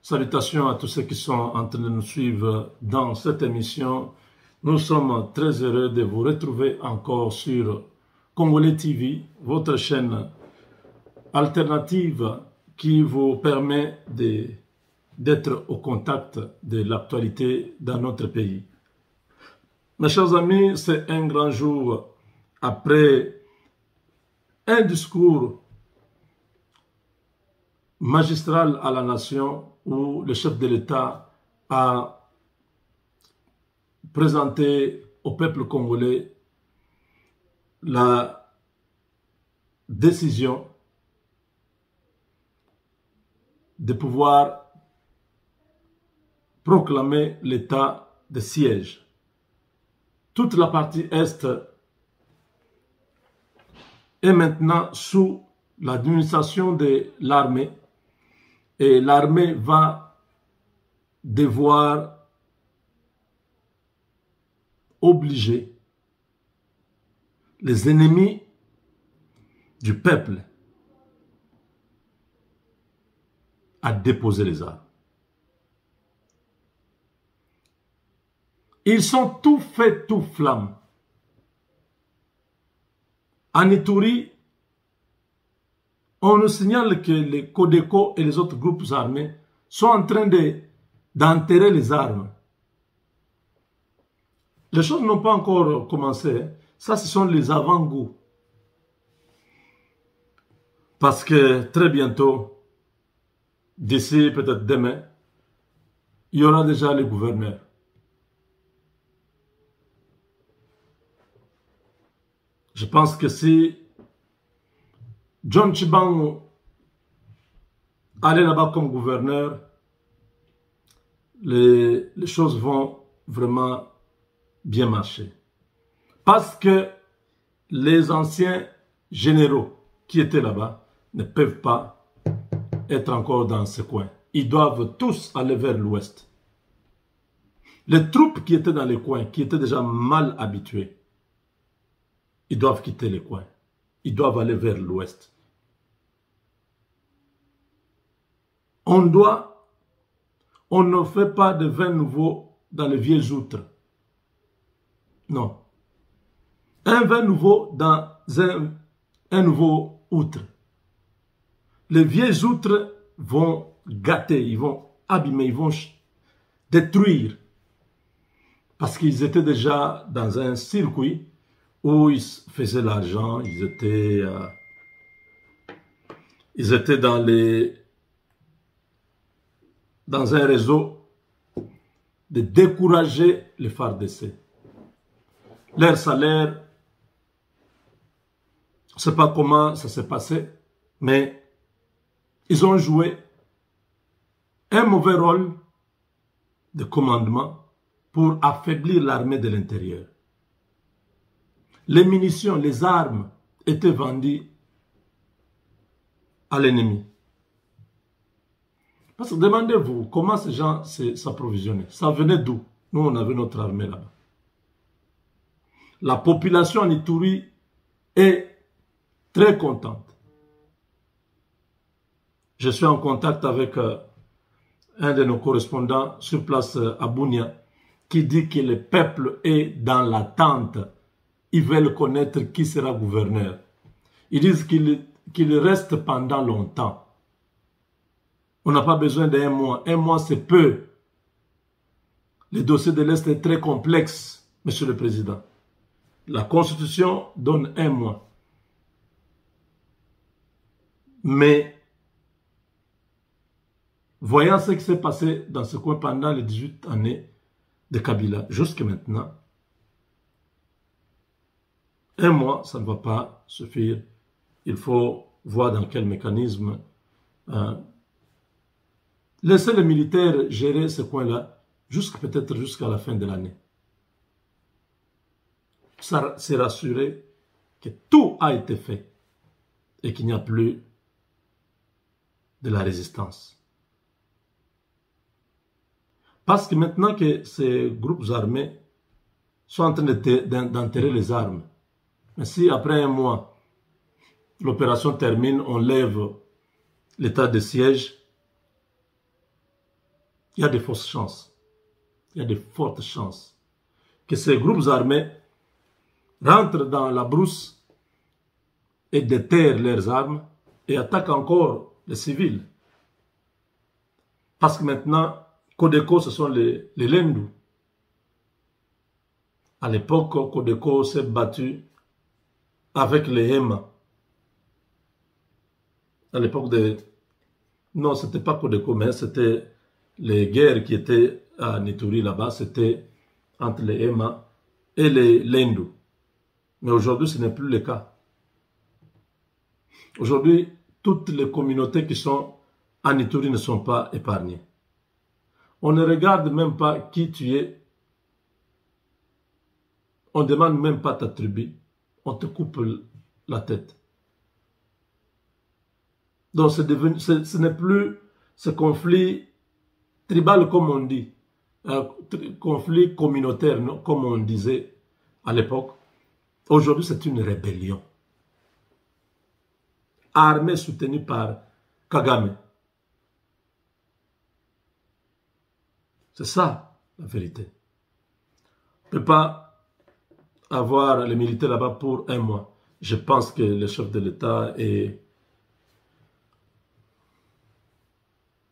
Salutations à tous ceux qui sont en train de nous suivre dans cette émission. Nous sommes très heureux de vous retrouver encore sur Congolais TV, votre chaîne alternative qui vous permet d'être au contact de l'actualité dans notre pays. Mes chers amis, c'est un grand jour après un discours magistral à la nation où le chef de l'État a présenté au peuple congolais la décision de pouvoir proclamer l'état de siège. Toute la partie Est est maintenant sous l'administration de l'armée et l'armée va devoir obliger les ennemis du peuple à déposer les armes. Ils sont tout faits, tout flammes. En Ituri, on nous signale que les Codeco et les autres groupes armés sont en train d'enterrer les armes. Les choses n'ont pas encore commencé. Ça, ce sont les avant-goûts. Parce que très bientôt, d'ici peut-être demain, il y aura déjà les gouverneurs. Je pense que si John Tchibangu allait là-bas comme gouverneur, les choses vont vraiment bien marcher. Parce que les anciens généraux qui étaient là-bas ne peuvent pas être encore dans ce coin. Ils doivent tous aller vers l'ouest. Les troupes qui étaient dans les coins, qui étaient déjà mal habituées, ils doivent quitter les coins. Ils doivent aller vers l'ouest. On ne fait pas de vin nouveau dans les vieilles outres. Non. Un vin nouveau dans un nouveau outre. Les vieilles outres vont gâter, ils vont abîmer, ils vont détruire. Parce qu'ils étaient déjà dans un circuit où ils faisaient l'argent, ils étaient dans un réseau de décourager les FARDC. Leur salaire, je ne sais pas comment ça s'est passé, mais ils ont joué un mauvais rôle de commandement pour affaiblir l'armée de l'intérieur. Les munitions, les armes étaient vendues à l'ennemi. Parce que demandez-vous comment ces gens s'approvisionnaient. Ça venait d'où? Nous, on avait notre armée là-bas. La population en Ituri est très contente. Je suis en contact avec un de nos correspondants sur place à Bunia qui dit que le peuple est dans l'attente. Ils veulent connaître qui sera gouverneur. Ils disent qu'il reste pendant longtemps. On n'a pas besoin d'un mois. Un mois, c'est peu. Le dossier de l'Est est très complexe, Monsieur le Président. La Constitution donne un mois. Mais, voyant ce qui s'est passé dans ce coin pendant les 18 années de Kabila, jusqu'à maintenant, un mois, ça ne va pas suffire. Il faut voir dans quel mécanisme laisser les militaires gérer ce coin-là, peut-être jusqu'à la fin de l'année. Ça, c'est rassurer que tout a été fait et qu'il n'y a plus de la résistance. Parce que maintenant que ces groupes armés sont en train d'enterrer les armes, mais si après un mois, l'opération termine, on lève l'état de siège, il y a de fausses chances. Il y a de fortes chances que ces groupes armés rentrent dans la brousse et déterrent leurs armes et attaquent encore les civils. Parce que maintenant, Codeco, ce sont les Lendou. À l'époque, Codeco s'est battu avec les Hema. À l'époque de... Non, ce n'était pas Codeco, mais c'était les guerres qui étaient à Nituri là-bas. C'était entre les Hema et les Lendou. Mais aujourd'hui, ce n'est plus le cas. Aujourd'hui, toutes les communautés qui sont à Nituri ne sont pas épargnées. On ne regarde même pas qui tu es. On ne demande même pas ta tribu. On te coupe la tête. Donc, ce n'est plus ce conflit tribal comme on dit. Conflit communautaire, non, comme on disait à l'époque. Aujourd'hui, c'est une rébellion. Armée soutenue par Kagame. C'est ça, la vérité. On ne peut pas avoir les militaires là-bas pour un mois. Je pense que le chef de l'État et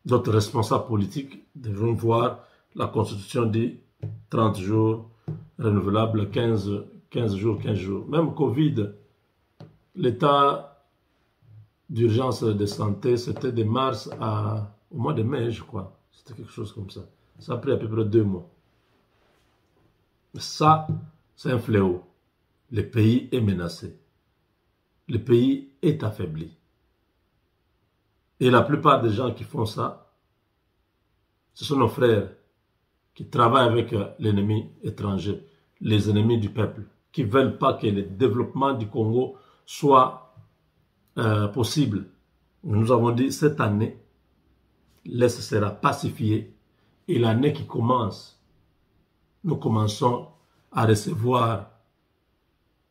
d'autres responsables politiques devront voir la Constitution dit 30 jours, renouvelable 15 jours, 15 jours. Même Covid, l'état d'urgence de santé, c'était de mars au mois de mai, je crois. C'était quelque chose comme ça. Ça a pris à peu près 2 mois. Ça, c'est un fléau. Le pays est menacé. Le pays est affaibli. Et la plupart des gens qui font ça, ce sont nos frères qui travaillent avec l'ennemi étranger, les ennemis du peuple, qui ne veulent pas que le développement du Congo soit possible. Nous avons dit cette année, l'Est sera pacifié et l'année qui commence, nous commençons à recevoir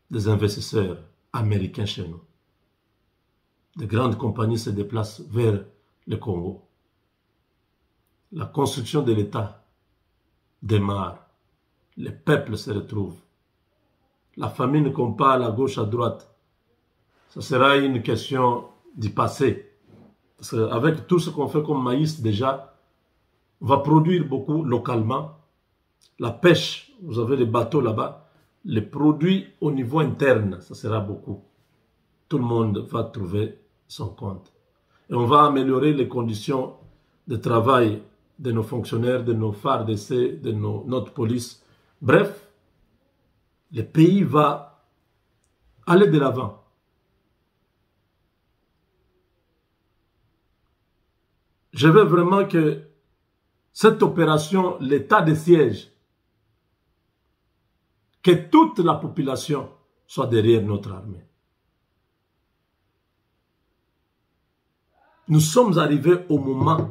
des investisseurs américains chez nous. De grandes compagnies se déplacent vers le Congo. La construction de l'État démarre. Les peuples se retrouvent. La famine qu'on parle à gauche, à droite, ça sera une question du passé. Parce qu'avec tout ce qu'on fait comme maïs déjà, on va produire beaucoup localement. La pêche, vous avez les bateaux là-bas, les produits au niveau interne, ça sera beaucoup. Tout le monde va trouver son compte. Et on va améliorer les conditions de travail de nos fonctionnaires, de nos FARDC, de notre police. Bref, le pays va aller de l'avant. Je veux vraiment que cette opération, l'état de siège, que toute la population soit derrière notre armée. Nous sommes arrivés au moment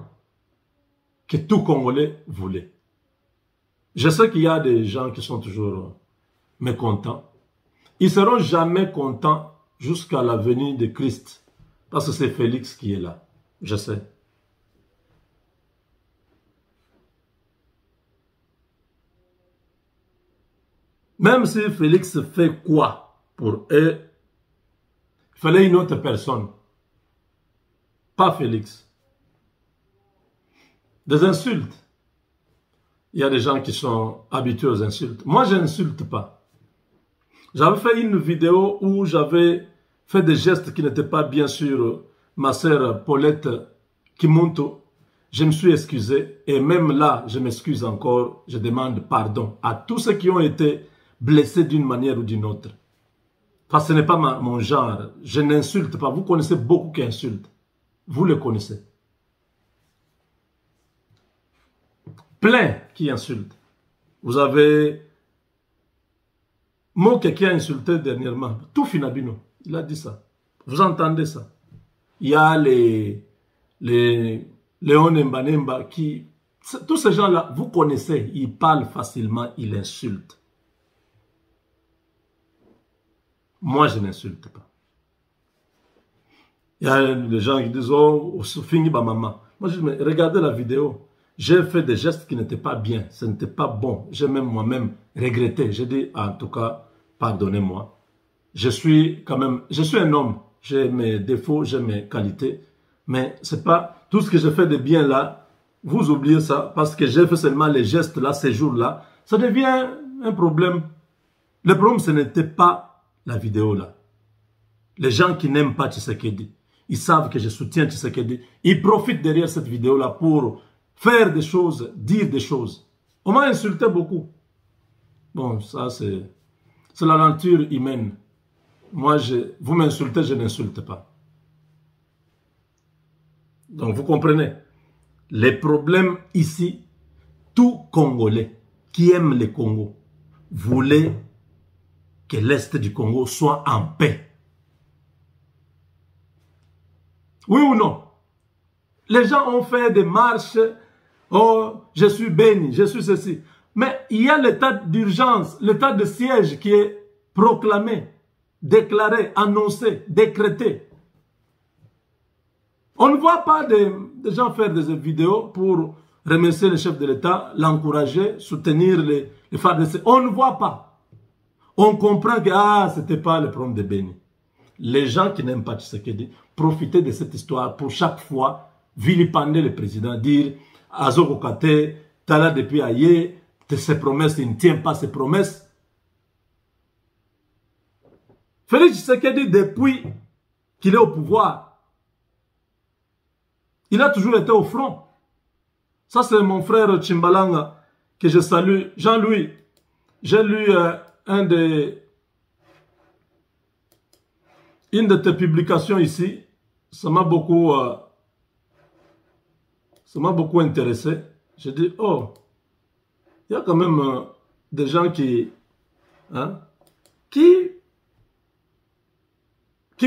que tout Congolais voulait. Je sais qu'il y a des gens qui sont toujours mécontents. Ils ne seront jamais contents jusqu'à la venue de Christ. Parce que c'est Félix qui est là. Je sais. Même si Félix fait quoi pour eux, il fallait une autre personne. Pas Félix. Des insultes. Il y a des gens qui sont habitués aux insultes. Moi, je n'insulte pas. J'avais fait une vidéo où j'avais fait des gestes qui n'étaient pas bien sur ma sœur Paulette Kimonto. Je me suis excusé et même là, je m'excuse encore. Je demande pardon à tous ceux qui ont été blessés d'une manière ou d'une autre. Parce que ce n'est pas mon genre. Je n'insulte pas. Vous connaissez beaucoup qui insultent. Vous le connaissez. Plein qui insultent. Vous avez Moke qui a insulté dernièrement. Tout Finabino. Il a dit ça. Vous entendez ça. Il y a les Léon Mbanemba qui... Tous ces gens-là, vous connaissez. Ils parlent facilement. Ils insultent. Moi, je n'insulte pas. Il y a des gens qui disent, oh, fini ma maman. Moi, je dis, mais regardez la vidéo. j'ai fait des gestes qui n'étaient pas bien, ce n'était pas bon. J'ai même moi-même regretté. J'ai dit, en tout cas, pardonnez-moi. Je suis quand même, je suis un homme. J'ai mes défauts, j'ai mes qualités. Mais c'est pas tout ce que j'ai fait de bien là. Vous oubliez ça parce que j'ai fait seulement les gestes là, ces jours-là. Ça devient un problème. Le problème, ce n'était pas la vidéo là. Les gens qui n'aiment pas Tshisekedi, ils savent que je soutiens Tshisekedi. Ils profitent derrière cette vidéo là pour faire des choses, dire des choses. On m'a insulté beaucoup. Bon, ça c'est la nature humaine. Moi, vous m'insultez, je n'insulte pas. Donc, vous comprenez. Les problèmes ici, tout Congolais qui aime le Congo voulait que l'Est du Congo soit en paix. Oui ou non? Les gens ont fait des marches. Oh, je suis béni, je suis ceci. Mais il y a l'état d'urgence, l'état de siège qui est proclamé, déclaré, annoncé, décrété. On ne voit pas des gens faire des vidéos pour remercier le chef de l'État, l'encourager, soutenir les FARDC. On ne voit pas. On comprend que ce n'était pas le problème de Béni. Les gens qui n'aiment pas Tshisekedi, profitez de cette histoire pour chaque fois vilipender le président, dire Azoko Kate, Tala depuis ailleurs, ses promesses, il ne tient pas ses promesses. Félix Tshisekedi, depuis qu'il est au pouvoir, il a toujours été au front. Ça, c'est mon frère Chimbalanga que je salue. Jean-Louis, j'ai lu une de tes publications ici. Ça m'a beaucoup intéressé. J'ai dit, oh, il y a quand même des gens qui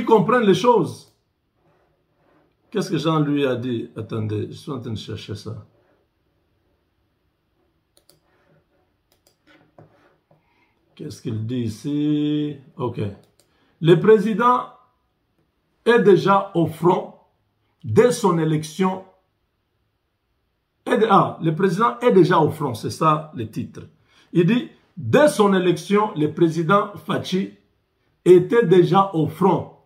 comprennent les choses. Qu'est-ce que Jean lui a dit? Attendez, je suis en train de chercher ça. Qu'est-ce qu'il dit ici? Ok. Le président est déjà au front dès son élection. Le président est déjà au front, c'est ça le titre. Il dit, dès son élection, le président Fachi était déjà au front.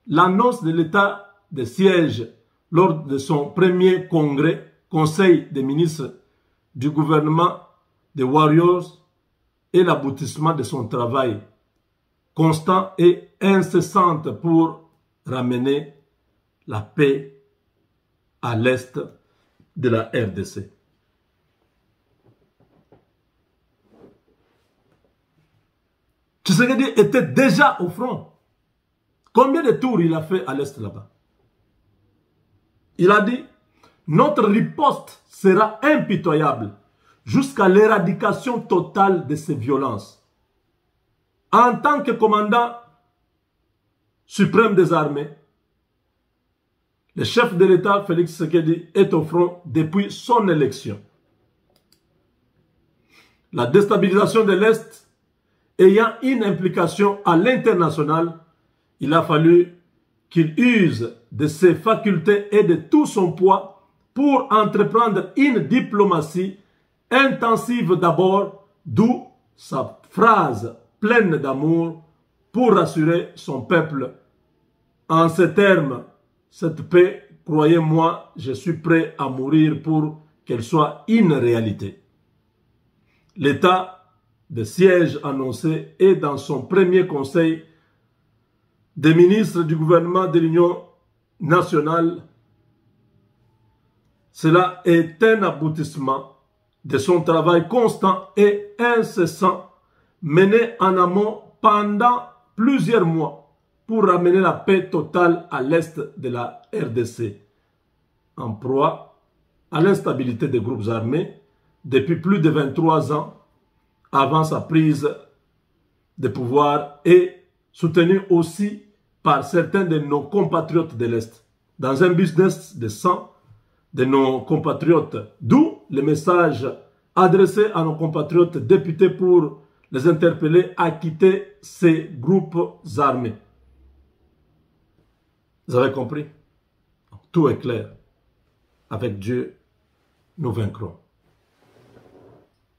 L'annonce de l'état de siège lors de son premier congrès, conseil des ministres du gouvernement des Warriors et l'aboutissement de son travail constant et incessant pour ramener la paix à l'est de la RDC. Tshisekedi était déjà au front. Combien de tours il a fait à l'est là-bas? Il a dit, notre riposte sera impitoyable jusqu'à l'éradication totale de ces violences. En tant que commandant suprême des armées, le chef de l'État, Félix Tshisekedi, est au front depuis son élection. La déstabilisation de l'Est ayant une implication à l'international, il a fallu qu'il use de ses facultés et de tout son poids pour entreprendre une diplomatie intensive d'abord, d'où sa phrase pleine d'amour pour rassurer son peuple. En ces termes, cette paix, croyez-moi, je suis prêt à mourir pour qu'elle soit une réalité. L'état de siège annoncé est dans son premier conseil des ministres du gouvernement de l'Union nationale. Cela est un aboutissement de son travail constant et incessant mené en amont pendant plusieurs mois pour ramener la paix totale à l'est de la RDC, en proie à l'instabilité des groupes armés depuis plus de 23 ans avant sa prise de pouvoir et soutenu aussi par certains de nos compatriotes de l'Est, dans un business de sang de nos compatriotes, d'où le message adressé à nos compatriotes députés pour les interpeller à quitter ces groupes armés. Vous avez compris? Tout est clair. Avec Dieu, nous vaincrons.